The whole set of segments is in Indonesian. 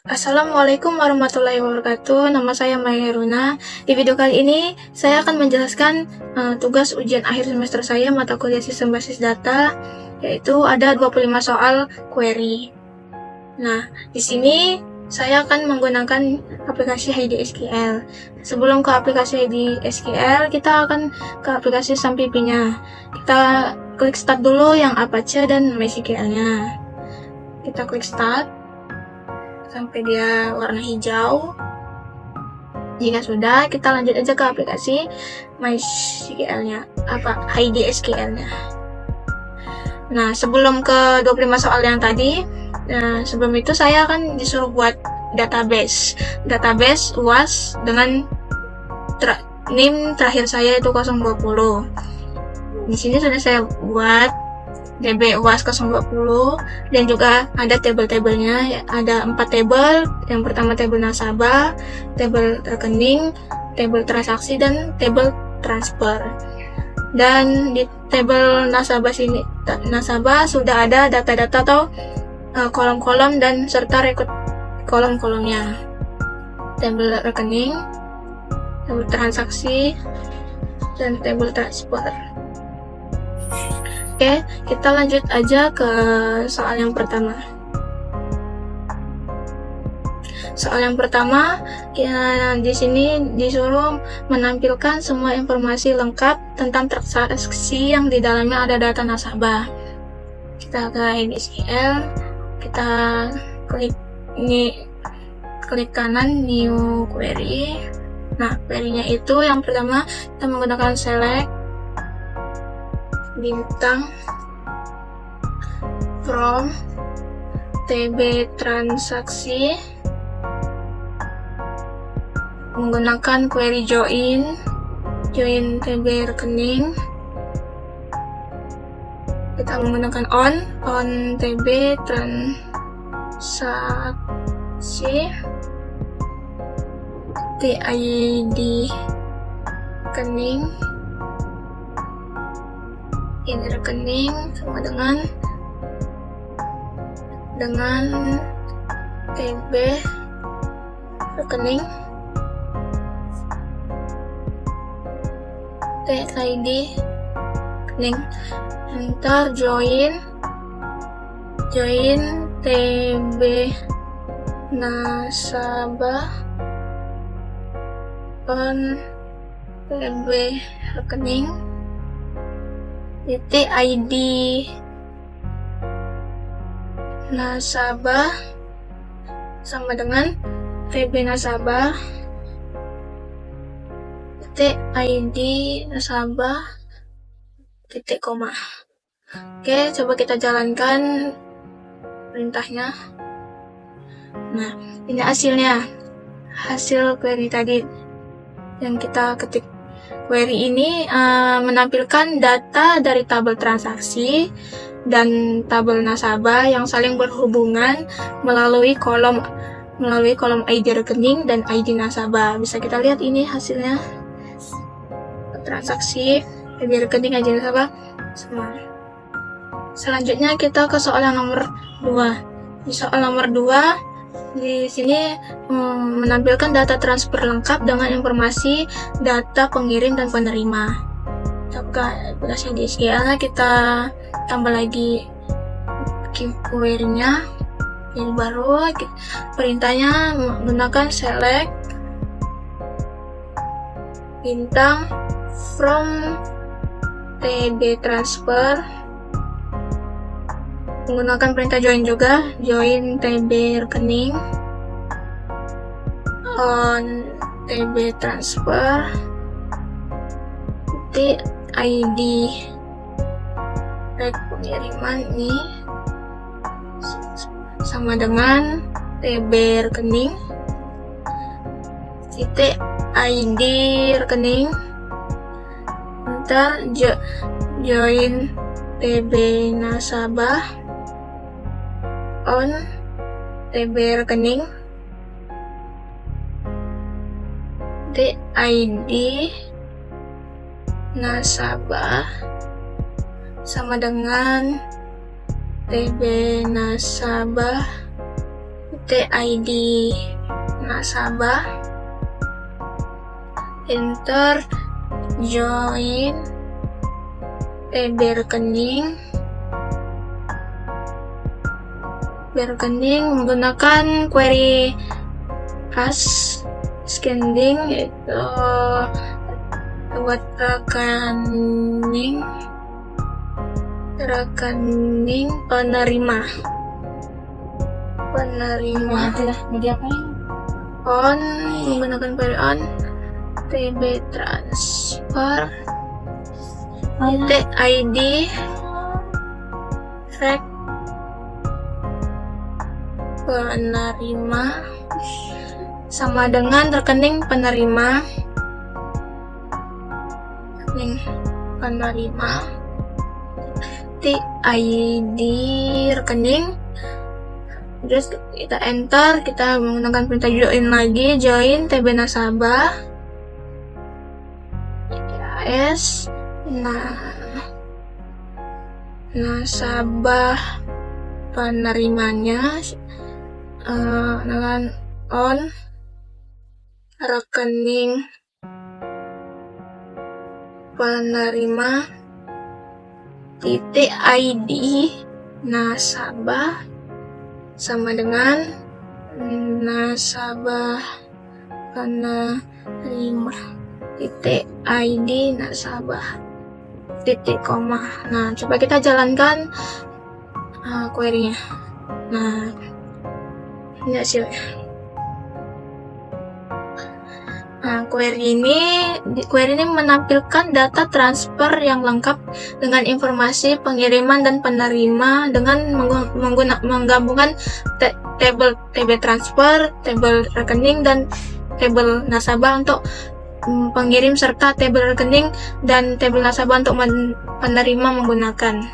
Assalamualaikum warahmatullahi wabarakatuh. Nama saya Maya Heruna. Di video kali ini saya akan menjelaskan tugas ujian akhir semester saya mata kuliah sistem basis data, yaitu ada 25 soal query. Nah, di sini saya akan menggunakan aplikasi HiDSQL. Sebelum ke aplikasi HiDSQL, kita akan ke aplikasi SAMPIP-nya. Kita klik start dulu yang Apache dan MySQL-nya. Kita klik start sampai dia warna hijau. Jika sudah, kita lanjut aja ke aplikasi MySQL-nya, HiDSQL-nya. Nah, sebelum ke 25 soal yang tadi, sebelum itu saya akan disuruh buat database UAS dengan NIM terakhir saya itu 020. Di sini sudah saya buat DB UAS 020 dan juga ada tabel-tabelnya, ada 4 tabel. Yang pertama tabel nasabah, tabel rekening, tabel transaksi, dan tabel transfer. Dan di tabel nasabah sudah ada data-data atau kolom-kolom dan serta rekod kolom-kolomnya. Tabel rekening, tabel transaksi, dan tabel transfer. Oke, kita lanjut aja ke soal yang pertama. Soal yang pertama, di sini disuruh menampilkan semua informasi lengkap tentang transaksi yang di dalamnya ada data nasabah. Kita ke HiDSQL, kita klik kanan new query. Nah, query-nya itu yang pertama kita menggunakan select bintang from TB transaksi, menggunakan query join TB rekening. Kita menggunakan on TB transaksi, TID rekening, ini rekening sama dengan TB rekening, TID rekening. Ntar join TB nasabah on TB rekening, titik ID nasabah sama dengan TB nasabah, titik ID nasabah, titik koma. Oke, coba kita jalankan perintahnya. Nah, ini hasilnya, hasil query tadi yang kita ketik. Query ini menampilkan data dari tabel transaksi dan tabel nasabah yang saling berhubungan melalui kolom ID rekening dan ID nasabah. Bisa kita lihat ini hasilnya, transaksi, ID rekening, ID nasabah semua. Selanjutnya kita ke soal yang nomor 2. Di soal nomor 2, di sini menampilkan data transfer lengkap dengan informasi data pengirim dan penerima. Kita buka aplikasi HiDSQL, kita tambah lagi query-nya. Ini baru perintahnya menggunakan select bintang from TB transfer, menggunakan perintah join juga, join TB rekening on TB transfer, titik ID pengiriman ini sama dengan TB rekening, titik ID rekening, ntar join TB nasabah on TB rekening, TID nasabah sama dengan TB nasabah, titik ID nasabah, enter, join TB rekening menggunakan query as scanning, yaitu buat rekening penerima on, menggunakan query on TB transfer titik ID rek penerima sama dengan rekening penerima titik ID rekening, terus kita enter, kita menggunakan perintah join lagi, join TB nasabah TAS nasabah penerimanya dengan on rekening penerima titik ID nasabah sama dengan nasabah penerima titik ID nasabah titik koma. Nah, coba kita jalankan query-nya. Nah, ini hasilnya. Nah, query ini menampilkan data transfer yang lengkap dengan informasi pengiriman dan penerima dengan menggabungkan tabel TB transfer, tabel rekening, dan tabel nasabah untuk pengirim serta tabel rekening dan tabel nasabah untuk penerima menggunakan.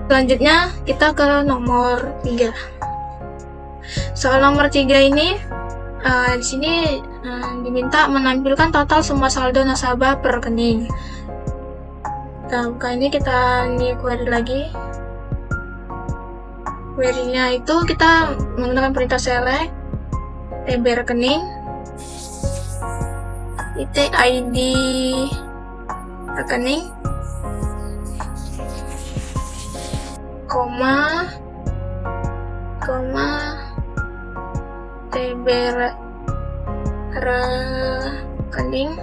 Selanjutnya kita ke nomor 3. Soal nomor 3 ini di sini diminta menampilkan total semua saldo nasabah per rekening. Kita buka ini, kita query lagi. Query-nya itu kita menggunakan perintah select TB rekening titik ID rekening koma TB rekening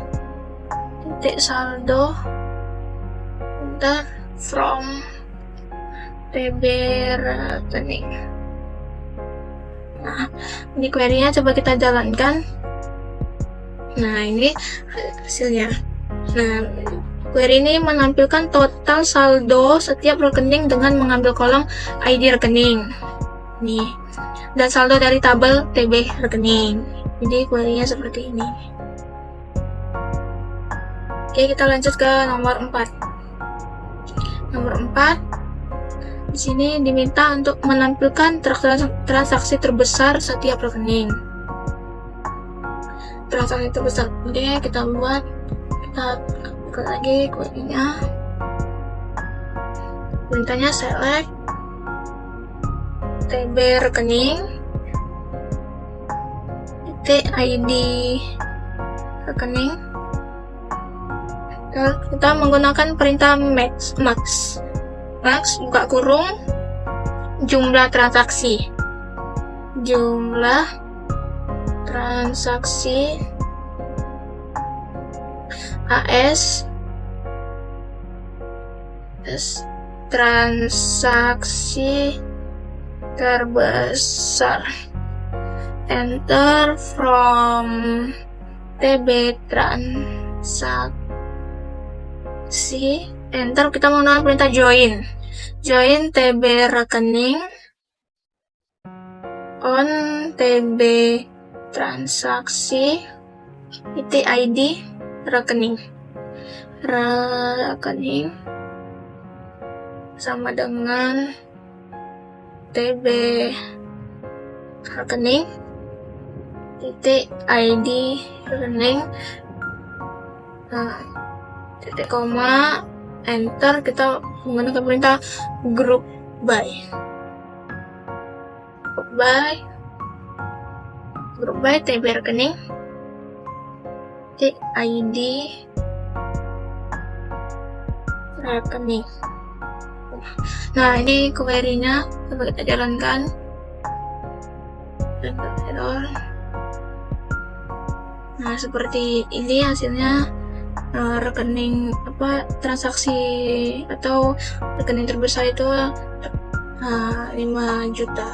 titik saldo enter from TB rekening. Nah, di query-nya coba kita jalankan. Nah, ini hasilnya. Nah, query ini menampilkan total saldo setiap rekening dengan mengambil kolom ID rekening. Nih, dan saldo dari tabel TB rekening. Jadi query-nya seperti ini. Oke, kita lanjut ke nomor 4. Nomor 4, di sini diminta untuk menampilkan transaksi terbesar setiap rekening. Transaksi terbesar. Oke, kita buka lagi query-nya. Perintahnya select TB rekening titik ID rekening. Kita menggunakan perintah max buka kurung jumlah transaksi AS transaksi terbesar, enter from TB transaksi, enter, kita menggunakan perintah join TB rekening on TB transaksi titik ID rekening sama dengan TB rekening titik ID rekening titik koma, enter, kita menggunakan perintah group by Group by TB rekening, TID rekening. Nah, ini query-nya coba kita jalankan. Error. Nah, seperti ini hasilnya. Rekening transaksi atau rekening terbesar itu 5 juta.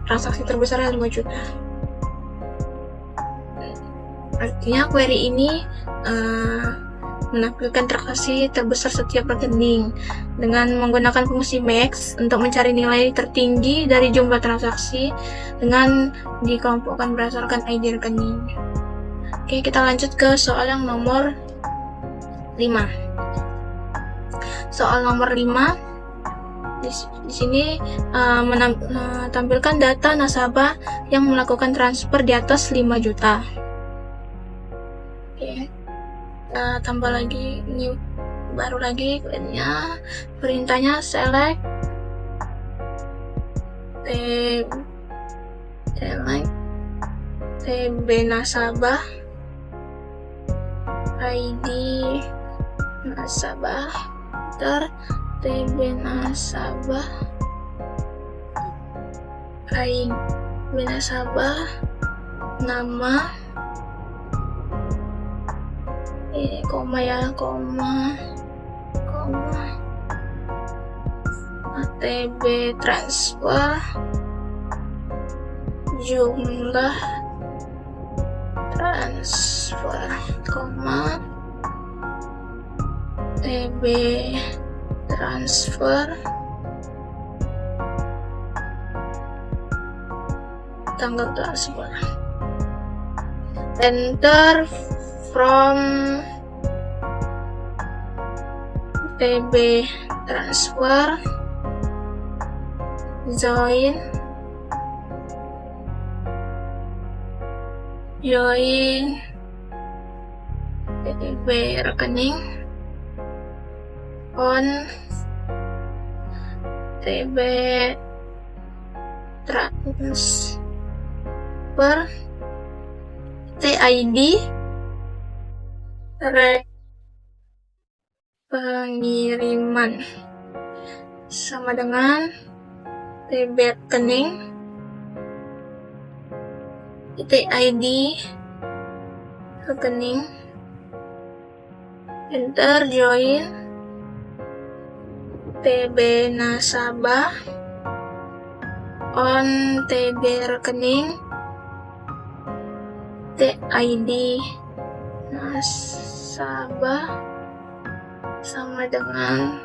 Transaksi terbesarnya 5 juta. Artinya query ini menampilkan transaksi terbesar setiap rekening dengan menggunakan fungsi max untuk mencari nilai tertinggi dari jumlah transaksi dengan dikelompokkan berdasarkan ID rekening. Oke, kita lanjut ke soal yang nomor 5. Soal nomor 5 di sini menampilkan data nasabah yang melakukan transfer di atas 5 juta. Oke. Kita tambah lagi, ini baru lagi perintahnya select TB nasabah, ID nasabah, TB nasabah, ID nasabah, nama, koma, TB transfer, jumlah transfer, TB transfer, tanggal transfer. Enter from TB transfer, join TB rekening on TB transfer, TID pengiriman sama dengan TB rekening, TID rekening, enter join TB nasabah on TB rekening, TID nasabah sama dengan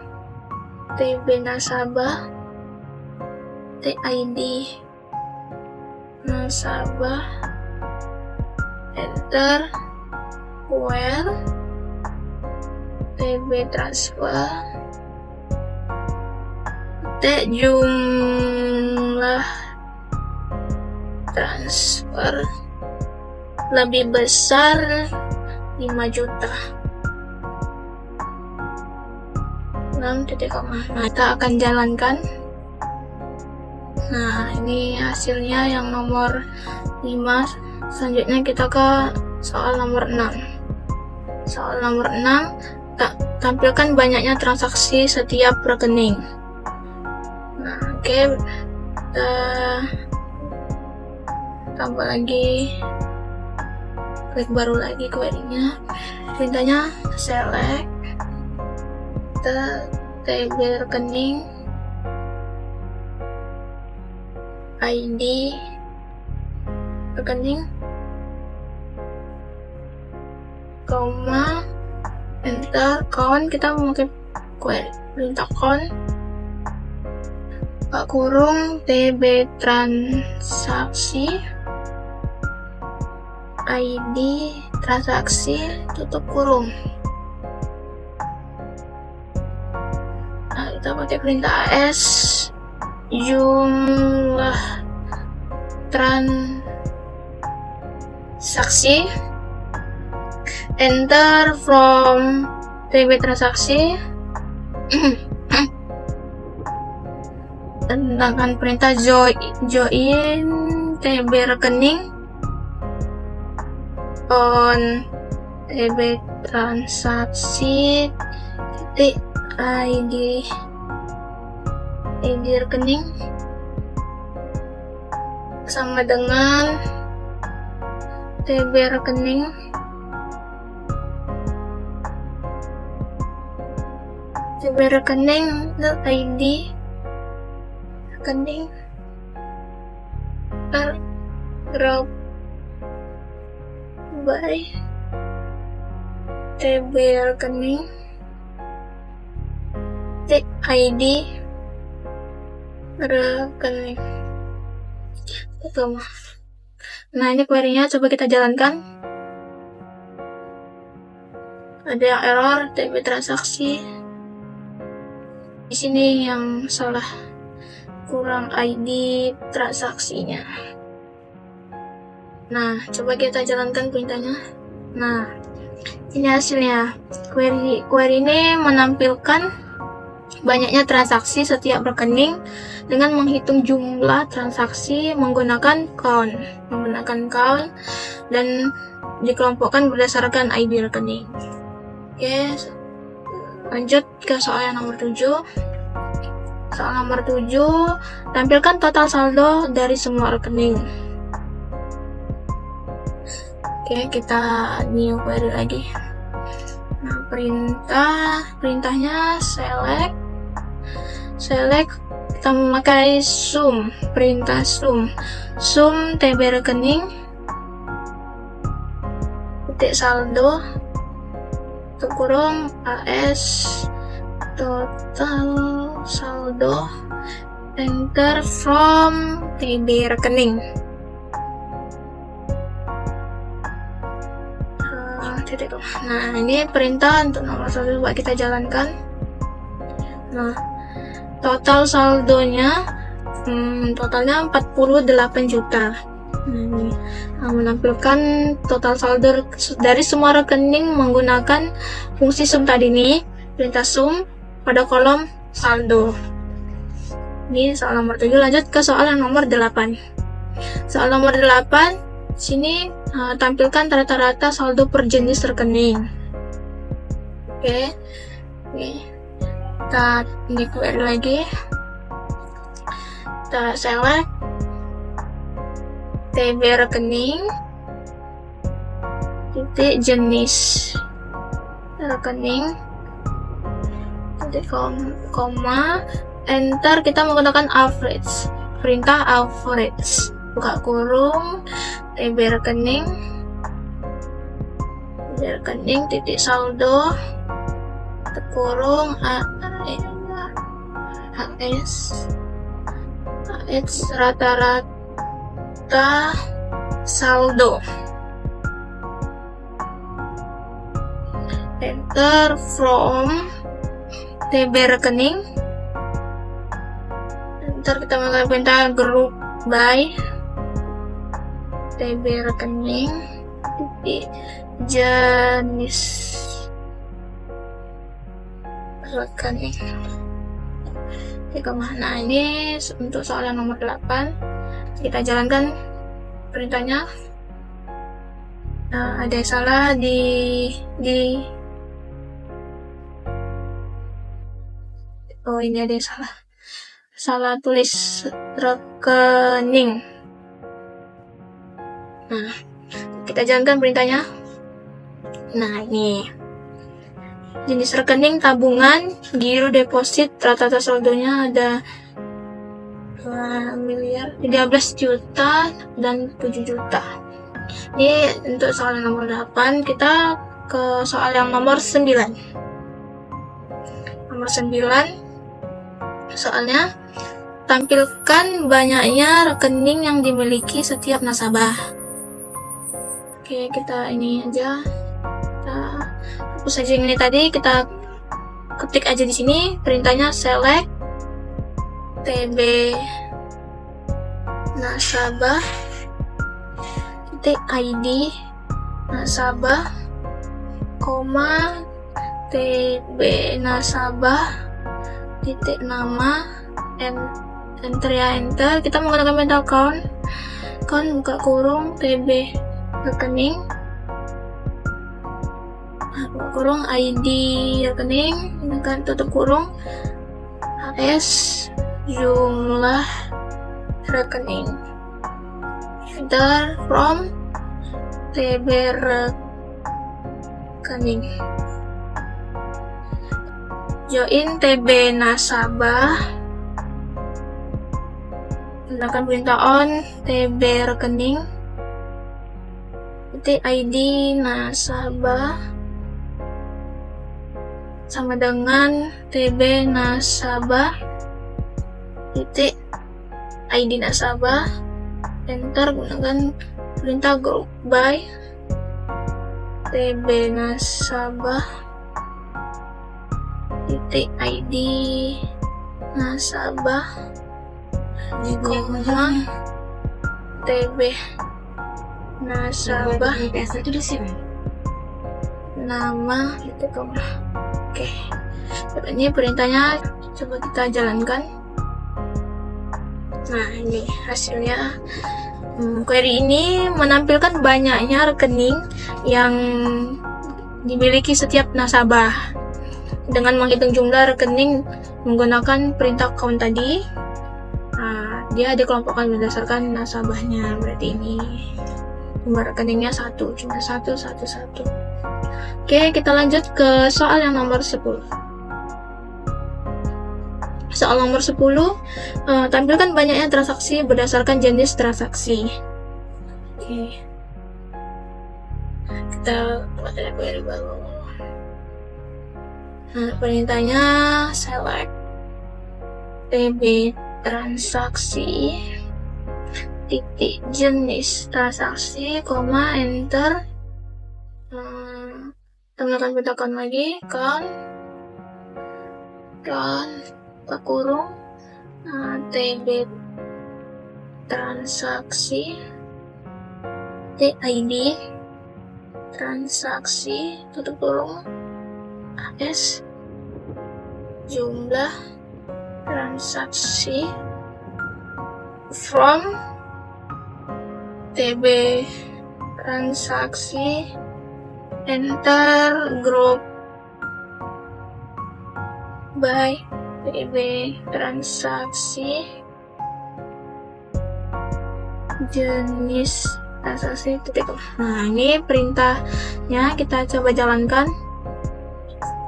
TB nasabah, TID nasabah, enter where TB transfer, jumlah transfer lebih besar 5 juta. 6 titik koma. Nah, kita akan jalankan. Nah, ini hasilnya yang nomor 5. Selanjutnya kita ke soal nomor 6. Soal nomor 6, tampilkan banyaknya transaksi setiap rekening. Nah, oke. Kita tambah lagi, klik baru lagi query-nya. Perintahnya select TB rekening, ID rekening, koma, enter count. Kita memakai query perintah count, kurung TB transaksi, ID transaksi, tutup kurung. Nah, kita pakai perintah AS, jumlah transaksi, enter from TB transaksi, tentangkan perintah join TB rekening, on TB transaksi titik ID rekening sama dengan TB rekening ID rekening group by TB rekening ID rekening. Nah, ini query-nya coba kita jalankan. Ada yang error TB transaksi. Di sini yang salah, kurang ID transaksinya. Nah, coba kita jalankan perintahnya. Nah, ini hasilnya. Query ini menampilkan banyaknya transaksi setiap rekening dengan menghitung jumlah transaksi menggunakan count dan dikelompokkan berdasarkan ID rekening. Oke, lanjut ke soal yang nomor 7. Soal nomor 7, tampilkan total saldo dari semua rekening. Oke, kita new query lagi. Nah, perintahnya select kita memakai sum, perintah sum TB rekening titik saldo kurung AS total saldo, enter from TB rekening. Nah, ini perintah untuk nomor 1, coba kita jalankan. Nah, total saldonya totalnya 48 juta. Nah, ini menampilkan total saldo dari semua rekening menggunakan fungsi sum tadi nih, perintah sum pada kolom saldo. Ini soal nomor 7. Lanjut ke soal yang nomor 8. Soal nomor 8, sini tampilkan rata-rata saldo per jenis rekening. Oke. Kita di query lagi. Kita select TB rekening titik jenis rekening titik koma, enter, kita menggunakan average, perintah average, buka kurung TB rekening titik saldo kurung AS rata-rata saldo, enter from TB rekening, enter, kita menggunakan perintah group by TB rekening titik jenis rekening. Nah, ini untuk soal yang nomor 8. Kita jalankan perintahnya. Nah, ada yang salah oh, ini ada yang salah tulis rekening. Nah, kita jalankan perintahnya. Nah, ini jenis rekening tabungan, giro, deposit, rata-rata saldonya ada 13 juta dan 7 juta. Ini untuk soal yang nomor 8. Kita ke soal yang nomor 9. Nomor 9, soalnya tampilkan banyaknya rekening yang dimiliki setiap nasabah. Oke, kita ini aja. Kita hapus saja yang ini tadi, kita ketik aja di sini. Perintahnya select TB nasabah titik ID nasabah, koma TB nasabah titik nama, enter ya, enter. Kita menggunakan perintah count buka kurung TB rekening kurung ID rekening dengan tutup kurung AS jumlah rekening, enter from TB rekening, join TB nasabah, gunakan perintah on TB rekening, titik ID nasabah sama dengan TB nasabah, titik ID nasabah, enter, gunakan perintah group by TB nasabah, titik ID nasabah, koma TB nasabah, nama gitu koma. Oke, ini perintahnya coba kita jalankan. Nah, ini hasilnya. Query ini menampilkan banyaknya rekening yang dimiliki setiap nasabah. Dengan menghitung jumlah rekening menggunakan perintah count tadi, dia dikelompokkan berdasarkan nasabahnya. Berarti ini jumlah rekeningnya cuma satu. Oke, kita lanjut ke soal yang nomor 10. Soal nomor 10, tampilkan banyaknya transaksi berdasarkan jenis transaksi. Oke. Kita buat query baru. Nah, perintahnya select TB transaksi, titik jenis transaksi, koma, enter. Tambahkan perintah count lagi, count kurung TB transaksi, TID transaksi, tutup kurung AS jumlah transaksi from TB transaksi, enter, group by TB transaksi, jenis transaksi, titik. Nah, ini perintahnya kita coba jalankan.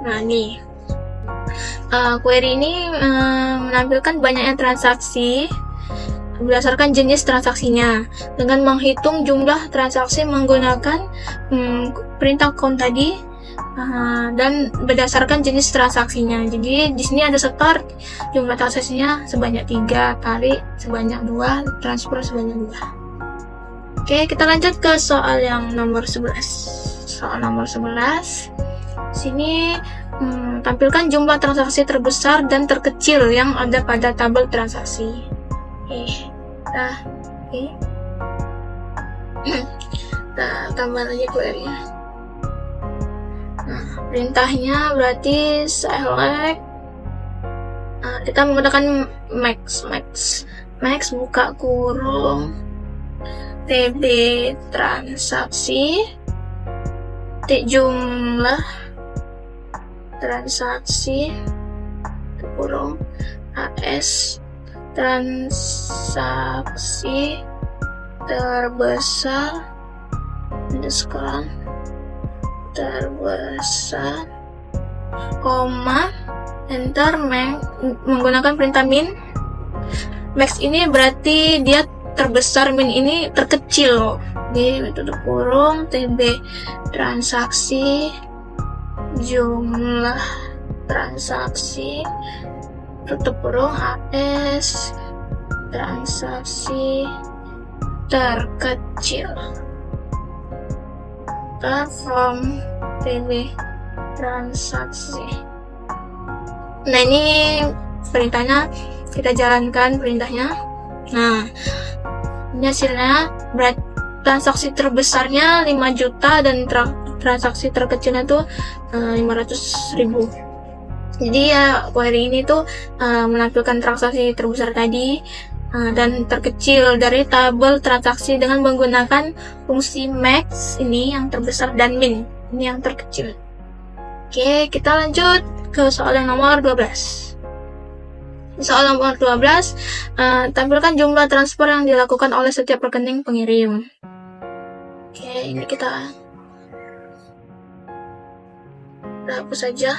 Nah, ini query ini menampilkan banyaknya transaksi berdasarkan jenis transaksinya dengan menghitung jumlah transaksi menggunakan perintah count tadi, dan berdasarkan jenis transaksinya. Jadi di sini ada start, jumlah transaksinya sebanyak 3, tarik sebanyak 2, transfer sebanyak 2. Oke, kita lanjut ke soal yang nomor 11. Soal nomor 11. Sini tampilkan jumlah transaksi terbesar dan terkecil yang ada pada tabel transaksi. Kita tambah lagi query-nya. Nah, perintahnya berarti select, kita menggunakan max buka kurung TB transaksi, jumlah transaksi kurung AS transaksi terbesar, ini sekarang terbesar, koma, enter, menggunakan perintah min. Max ini berarti dia terbesar, min ini terkecil. Oke, tutup kurung TB transaksi, jumlah transaksi, tutup kurung AS transaksi terkecil, from TB transaksi. Nah, ini perintahnya kita jalankan perintahnya. Nah, ini hasilnya transaksi terbesarnya 5 juta dan transaksi terkecilnya tuh 500.000. Jadi ya query ini tuh menampilkan transaksi terbesar tadi dan terkecil dari tabel transaksi dengan menggunakan fungsi max ini yang terbesar dan min ini yang terkecil. Oke, kita lanjut ke soal yang nomor 12. Soal nomor 12, tampilkan jumlah transfer yang dilakukan oleh setiap rekening pengirim. Oke, ini kita hapus saja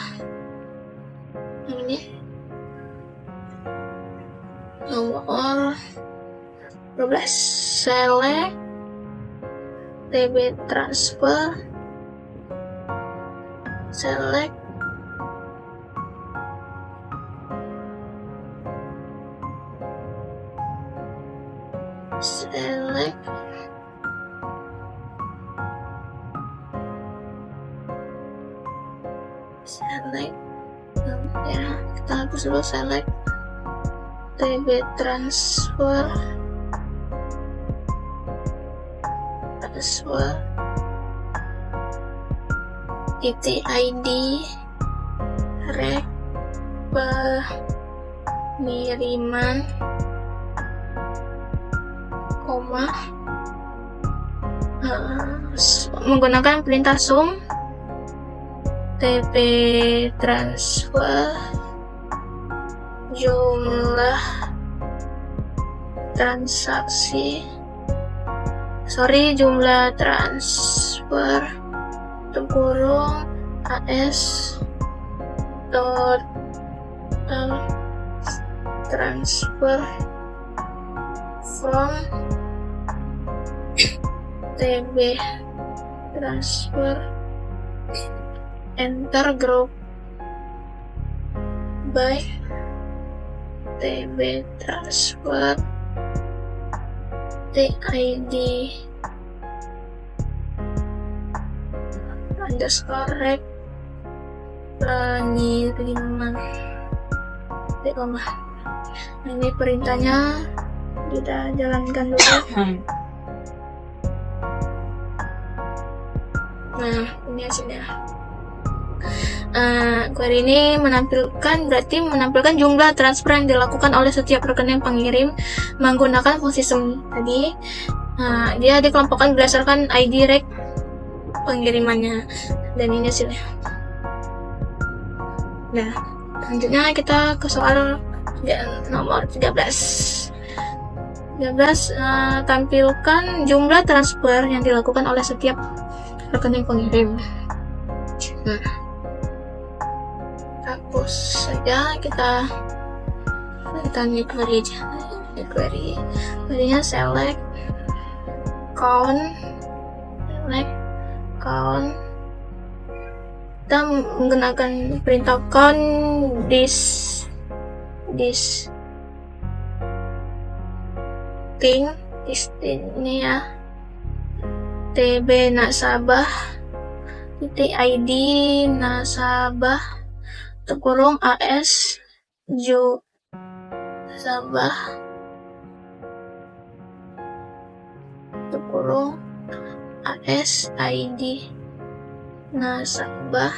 yang ini. Nomor 12, select TB transfer, select ya, kita hapus dulu select TB transfer titik ID rek pengiriman koma menggunakan perintah sum TB transfer jumlah transfer kurung AS total transfer from TB transfer enter group by TB transfer TID underscore rek pengiriman ini perintahnya kita jalankan dulu. Nah, ini hasilnya. Query ini berarti menampilkan jumlah transfer yang dilakukan oleh setiap rekening pengirim menggunakan fungsi sum tadi. Dia dikelompokkan berdasarkan ID rek pengirimannya, dan ini hasilnya. Nah, selanjutnya kita ke soal nomor 13. Tampilkan jumlah transfer yang dilakukan oleh setiap rekening pengirim. Hapus saja, kita new query aja. Query-nya select count, kita menggunakan perintah count this thing ini ya, TB nasabah titik ID nasabah kurung AS nasabah kurung AS ID nasabah,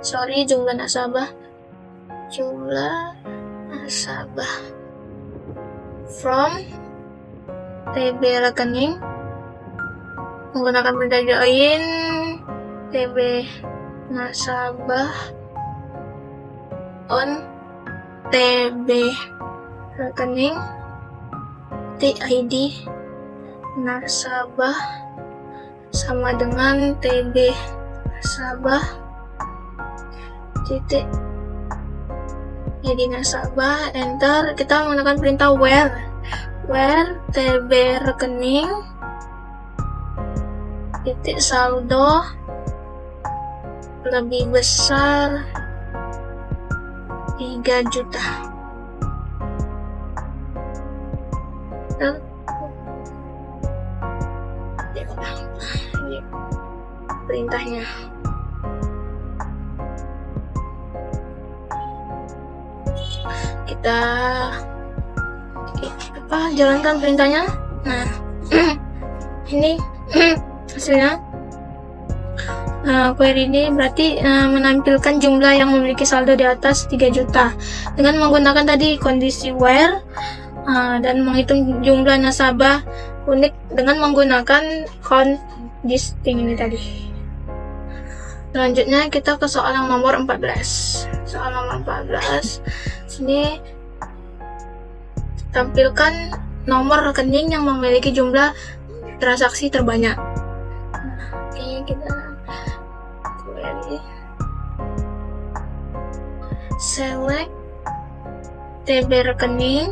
jumlah nasabah from TB rekening menggunakan perintah join TB nasabah on TB rekening TID nasabah sama dengan TB nasabah titik ID nasabah, enter. Kita menggunakan perintah where TB rekening titik saldo lebih besar 3 juta. Ini perintahnya. Kita jalankan perintahnya. Nah, ini hasilnya. Query ini berarti menampilkan jumlah yang memiliki saldo di atas 3 juta dengan menggunakan tadi kondisi where dan menghitung jumlah nasabah unik dengan menggunakan count this thing ini tadi. Selanjutnya kita ke soal yang nomor 14. Soal nomor 14 sini tampilkan nomor rekening yang memiliki jumlah transaksi terbanyak. Oke, kita query. Select TB rekening,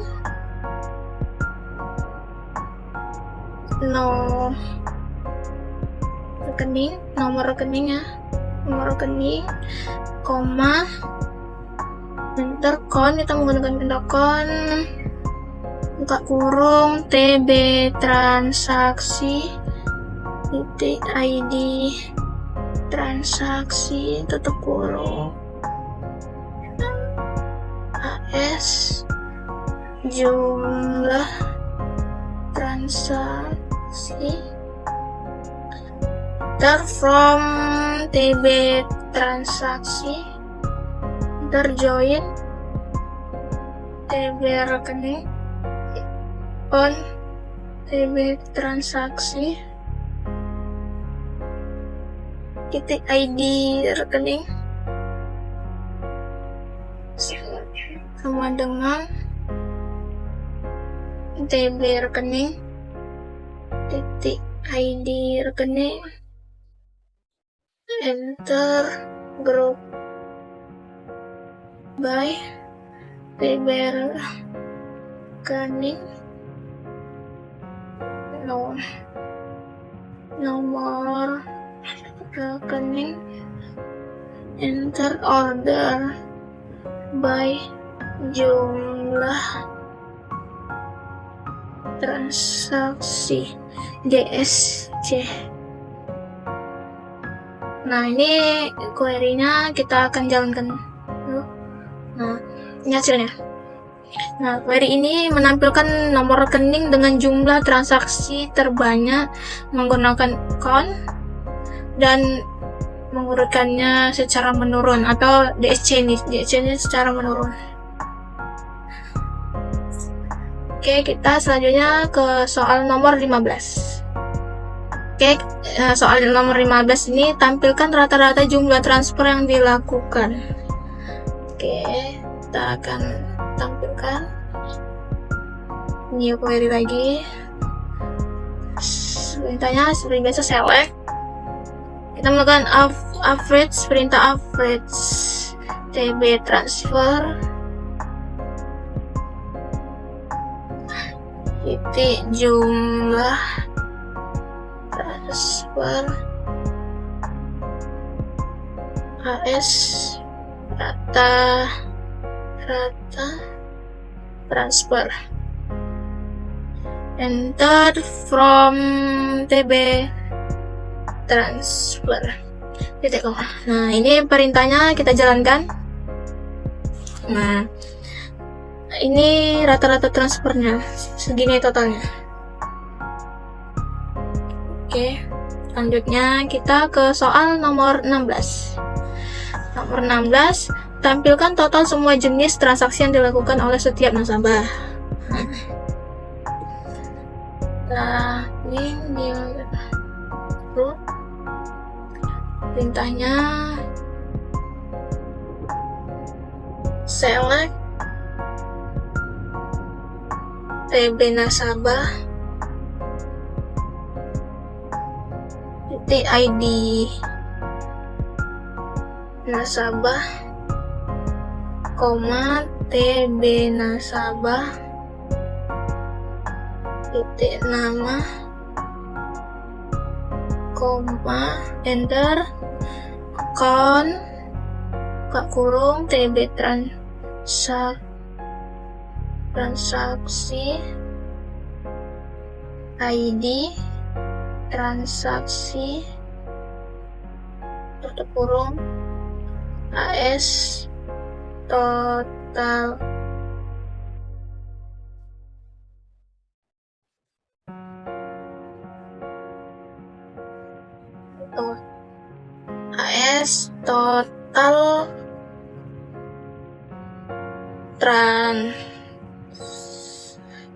nomor rekening, koma, enter kon, kita menggunakan pindah kon, buka kurung, TB transaksi, titik ID transaksi, tutup kurung, AS jumlah transaksi, from TB transaksi, join TB rekening, on TB transaksi, titik ID rekening sama dengan TB rekening, titik ID rekening, enter, group by TB rekening, nomor rekening, enter, order by jumlah transaksi, DSC. Nah, ini query-nya kita akan jalankan dulu. Nah, ini hasilnya. Nah, query ini menampilkan nomor rekening dengan jumlah transaksi terbanyak menggunakan count dan mengurutkannya secara menurun atau DSC ini secara menurun. Oke, kita selanjutnya ke soal nomor 15. Oke, soal nomor 15 ini tampilkan rata-rata jumlah transfer yang dilakukan. Oke, kita akan tampilkan new query lagi. Perintahnya seperti biasa, select. Kita melakukan perintah average TB transfer, titik jumlah transfer, AS rata transfer, enter, from TB transfer, titik koma. Nah, ini perintahnya kita jalankan. Nah, ini rata-rata transfernya segini totalnya. Oke, selanjutnya kita ke soal nomor 16. Nomor 16, tampilkan total semua jenis transaksi yang dilakukan oleh setiap nasabah. Nah, ini perintahnya select TB nasabah, titik ID nasabah, koma, TB nasabah, titik nama, koma, enter, account, buka kurung, TB transaksi, ID transaksi, tutup kurung, AS total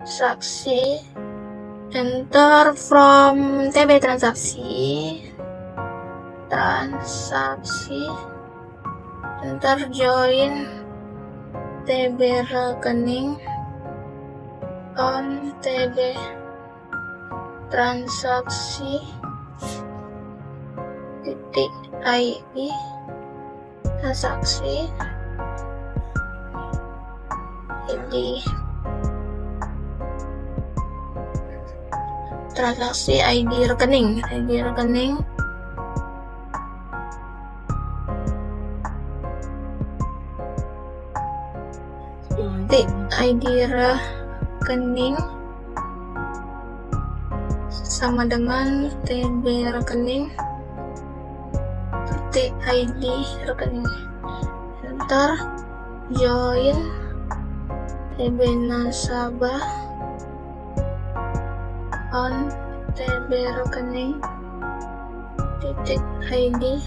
transaksi, enter, from TB transaksi, transaksi, enter join TB rekening on TB transaksi titik ID transaksi ID transaksi ID rekening titik ID rekening sama dengan TB rekening titik ID rekening, enter join TB nasabah on TB rekening titik ID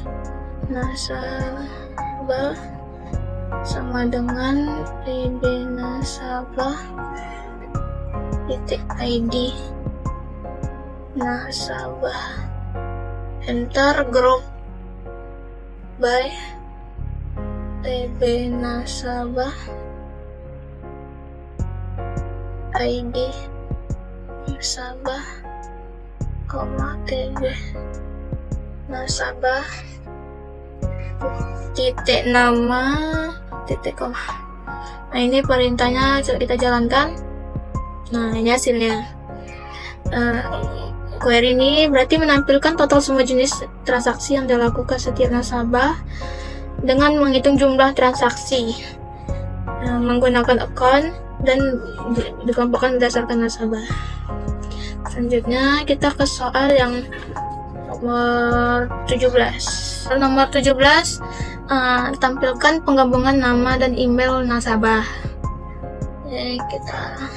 nasabah sama dengan TB nasabah titik ID nasabah, enter group by TB nasabah ID nasabah, TB nasabah titik nama titik koma. Nah, ini perintahnya kita jalankan. Nah, ini hasilnya. Query ini berarti menampilkan total semua jenis transaksi yang dilakukan setiap nasabah dengan menghitung jumlah transaksi menggunakan account dan dikelompokkan berdasarkan nasabah. Selanjutnya kita ke soal yang nomor 17. Nomor 17 tampilkan penggabungan nama dan email nasabah. Jadi kita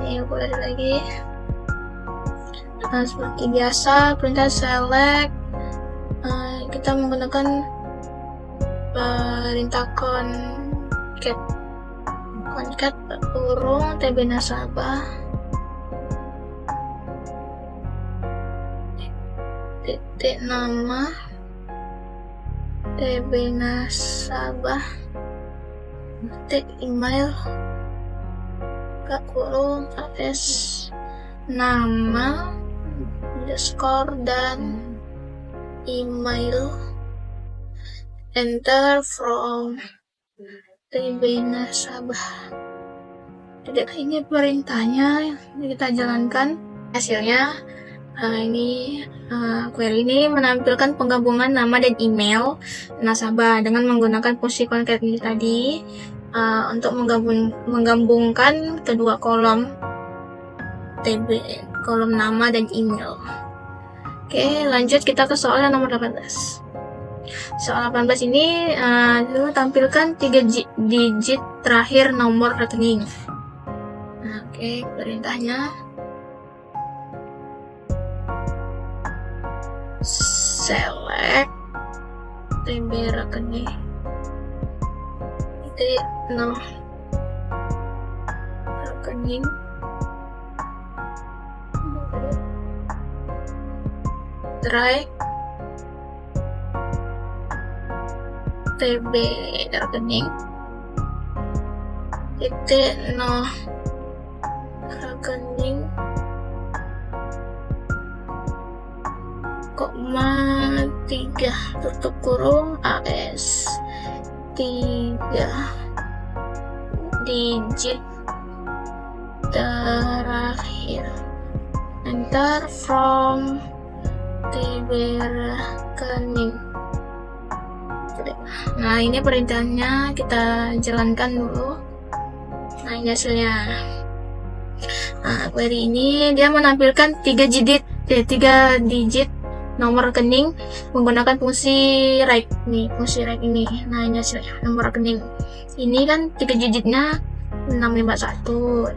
ini mulai lagi. Seperti biasa, perintah select, kita menggunakan perintah concat urung TB nasabah titik nama TB nasabah titik email kurung as nama underscore dan email, enter from TB nasabah. Jadi ini perintahnya kita jalankan. Hasilnya query ini menampilkan penggabungan nama dan email nasabah dengan menggunakan fungsi concat ini tadi untuk menggabungkan kedua kolom TB, kolom nama dan email. Oke, lanjut kita ke soal yang nomor 18. Soal 18 ini tampilkan 3 digit terakhir nomor rekening. Oke, perintahnya select TB rekening rekening try TB rekening titik rekening koma 3 tutup kurung AS 3 digit terakhir, enter from TB rekening. Nah, ini perintahnya kita jalankan dulu. Nah, ini hasilnya. Nah, query ini dia menampilkan 3 digit nomor rekening menggunakan fungsi write nih, fungsi write ini. Nah, ini hasilnya nomor rekening. Ini kan 3 digitnya 651.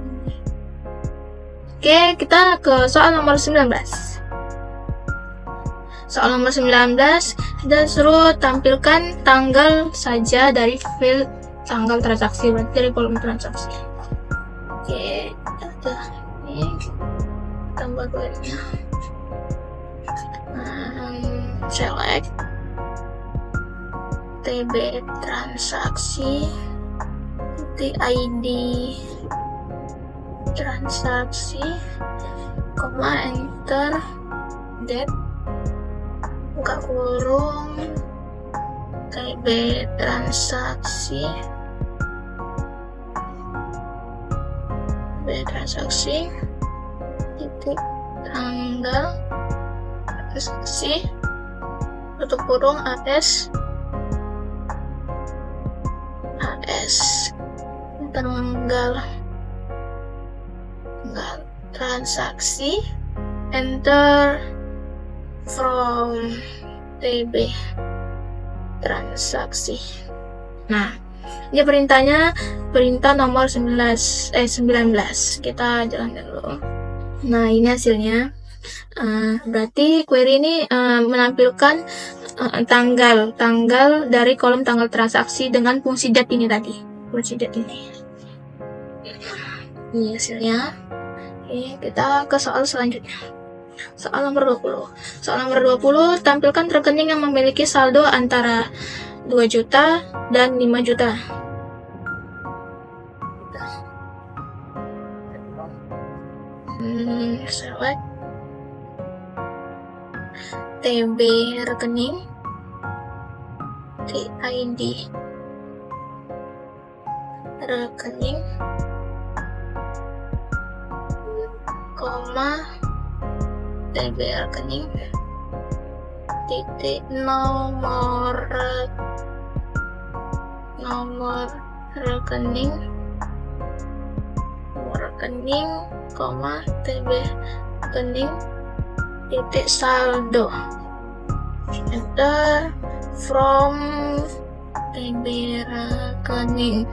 Oke, kita ke soal nomor 19. Soal nomor 19, kita suruh tampilkan tanggal saja dari field tanggal transaksi, berarti dari kolom transaksi. Oke, ini tambah query-nya. select TB transaksi ID transaksi, enter, date, buka kurung, TB transaksi, titik tanggal transaksi, tutup kurung, AS tanggal transaksi, enter, from TB transaksi. Nah, ini perintah nomor 19. Kita jalan dulu. Nah, ini hasilnya. Berarti query ini menampilkan tanggal dari kolom tanggal transaksi dengan fungsi date ini tadi. Ini hasilnya. Oke, kita ke soal selanjutnya. Soal nomor 20. Soal nomor 20, tampilkan rekening yang memiliki saldo antara 2 juta dan 5 juta. Select TB rekening, TID rekening, TB rekening, titik nomor rekening, TB rekening, titik saldo, enter, from TB rekening,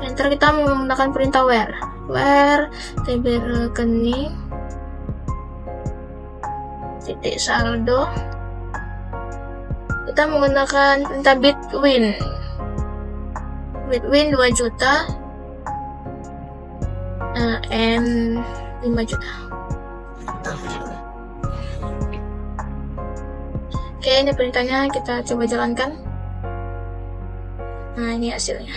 enter. Kita menggunakan perintah where TB rekening, titik saldo. Kita menggunakan perintah between 2 juta and 5 juta. Oke, ini perintahnya, kita coba jalankan. Nah, ini hasilnya.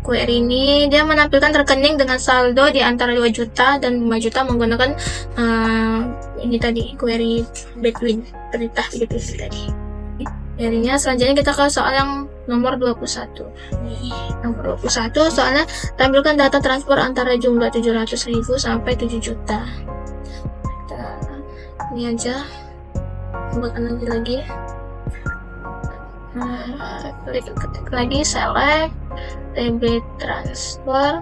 Query ini dia menampilkan rekening dengan saldo di antara 2 juta dan 5 juta menggunakan ini tadi, query between, perintah gitu tadi. Jadinya selanjutnya kita ke soal yang nomor 21. Nomor 21 soalnya tampilkan data transfer antara jumlah 700.000 sampai 7 juta. Kita ini aja, buat lagi. Ketik lagi, select TB transfer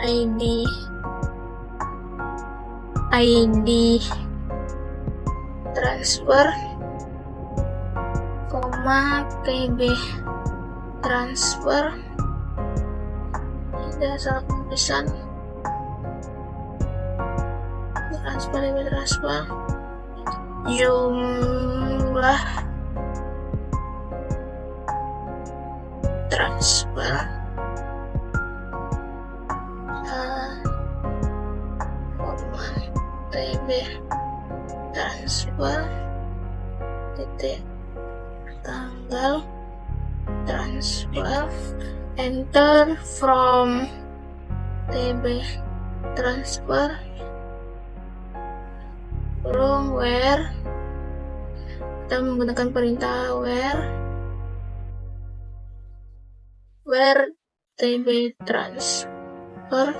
ID transfer, TB transfer. Tidak salah penulisan. Transfer jumlah transfer TB transfer, titik tanggal transfer, enter, from TB transfer, from where. Kita menggunakan perintah where TB transfer,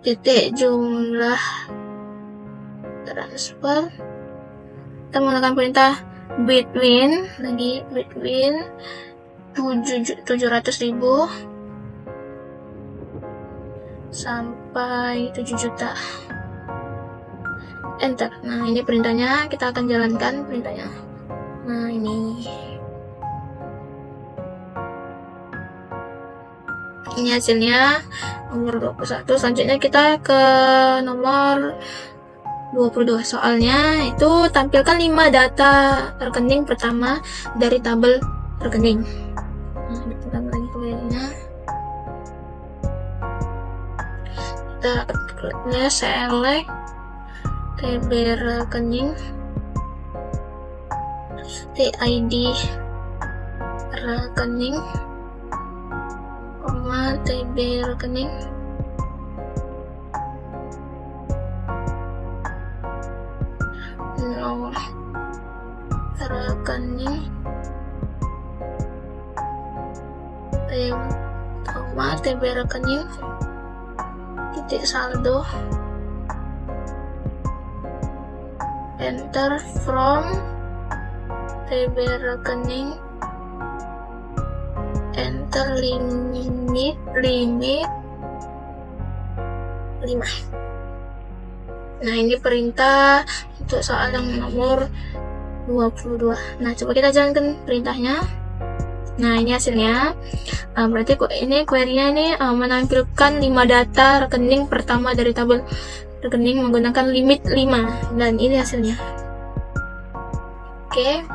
titik jumlah transfer. Kita menggunakan perintah between 700.000 sampai 7 juta, enter. Nah, ini perintahnya, kita akan jalankan perintahnya. Nah, ini hasilnya nomor 21. Selanjutnya kita ke nomor 22. Soalnya itu tampilkan 5 data rekening pertama dari tabel rekening. Nah, kita lagi kembalinya. Kita kliknya select TB rekening, TID rekening, TB rekening, nomor rekening, TB rekening, titik saldo, enter from TB rekening, enter limit 5. Nah, ini perintah untuk soal yang nomor 22. Nah, coba kita jalankan perintahnya. Nah, ini hasilnya. Berarti ini query-nya ini menampilkan 5 data rekening pertama dari tabel rekening menggunakan limit 5, dan ini hasilnya. Oke.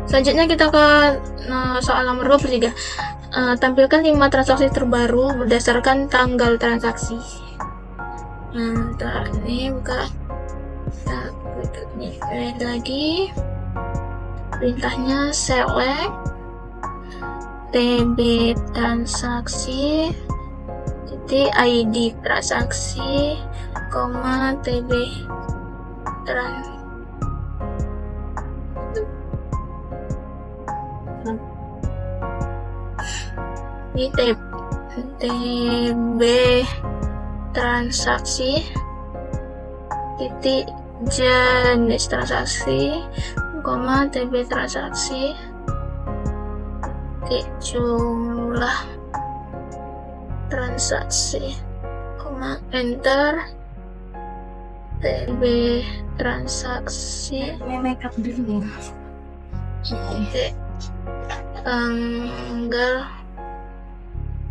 Selanjutnya kita ke soal nomor 23. Tampilkan 5 transaksi terbaru berdasarkan tanggal transaksi. Nah, ini buka. Ini lagi. Perintahnya select TB transaksi, titik ID transaksi, TB ini TB transaksi, titik jenis transaksi, TB transaksi, titik jumlah transaksi, enter TB transaksi, titik tanggal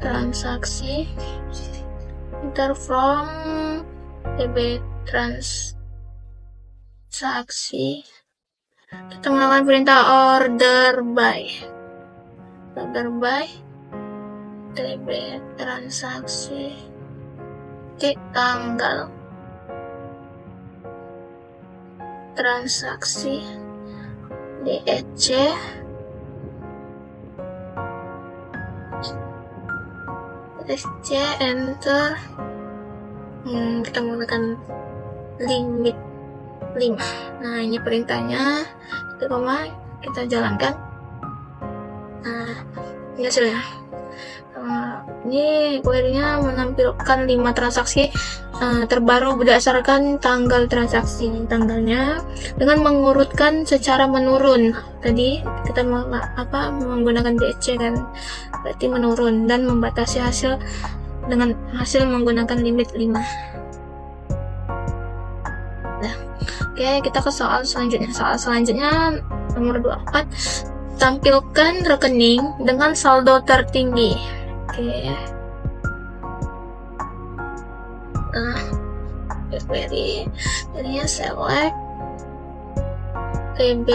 transaksi, enter from TB transaksi. Kita melakukan perintah order by TB transaksi, titik tanggal transaksi, DEC, enter. Kita menggunakan limit 5. Nah, ini perintahnya. Kita jalankan. Nah, ini hasilnya. Ini query-nya menampilkan 5 transaksi terbaru berdasarkan tanggal transaksi. Tanggalnya dengan mengurutkan secara menurun. Tadi kita menggunakan DEC kan, berarti menurun, dan membatasi hasil dengan hasil menggunakan limit 5. Nah, oke, kita ke soal selanjutnya. Soal selanjutnya nomor 24. Tampilkan rekening dengan saldo tertinggi. Oke. Nah, query-nya select TB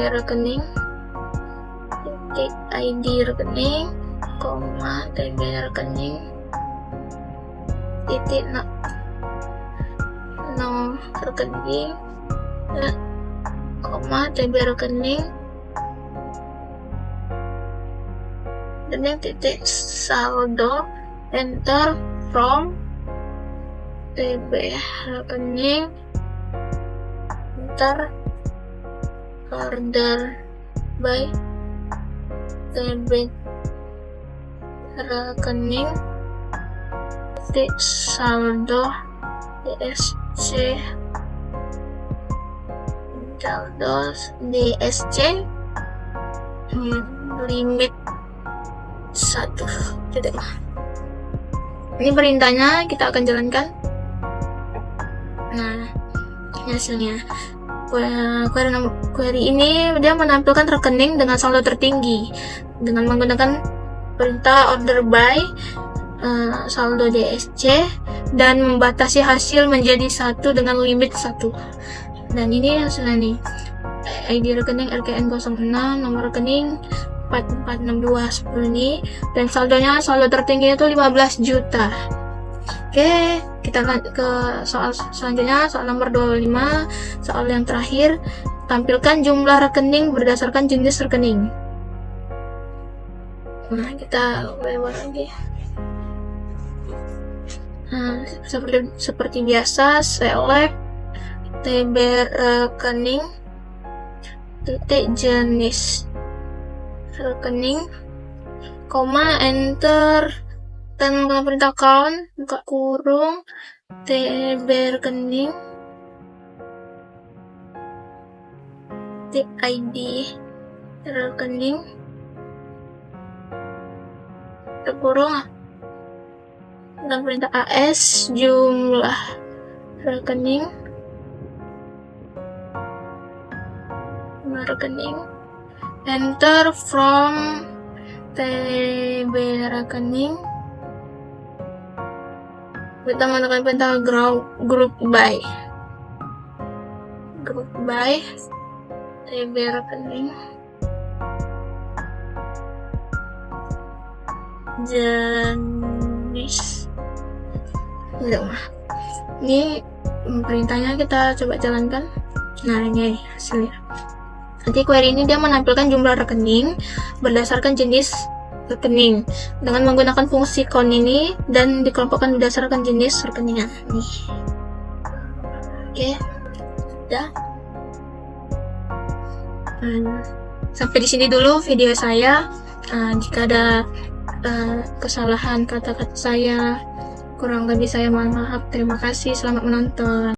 rekening, titik ID rekening, TB rekening, titik nomor rekening, TB rekening, dan titik saldo, enter from TB rekening, enter order by TB rekening, titik saldo, DSC, saldo DSC, limit 1. Ini perintahnya, kita akan jalankan. Nah, ini hasilnya. Query ini dia menampilkan rekening dengan saldo tertinggi dengan menggunakan perintah order by saldo DSC dan membatasi hasil menjadi 1 dengan limit 1. Dan ini hasilnya nih. ID rekening RKN 06, nomor rekening 446210 ini, dan saldo tertinggi itu 15 juta. Oke, kita lanjut ke soal selanjutnya, soal nomor 25. Soal yang terakhir, tampilkan jumlah rekening berdasarkan jenis rekening. Nah, kita lewat lagi. Nah, seperti biasa, select TB rekening, titik jenis rekening, koma, enter, dan menggunakan perintah count, buka kurung, TB rekening, titik ID rekening, kurung, dan perintah AS, jumlah rekening, enter from TB rekening, kita menggunakan perintah group by TB rekening, jenis. Ini perintahnya kita coba jalankan. Nah, ini hasilnya. Nanti query ini dia menampilkan jumlah rekening berdasarkan jenis rekening dengan menggunakan fungsi count ini dan dikelompokkan berdasarkan jenis rekeningnya. Nih. Oke. Udah. Sampai di sini dulu video saya. Jika ada kesalahan kata-kata saya, kurang lebih saya mohon maaf. Terima kasih, selamat menonton.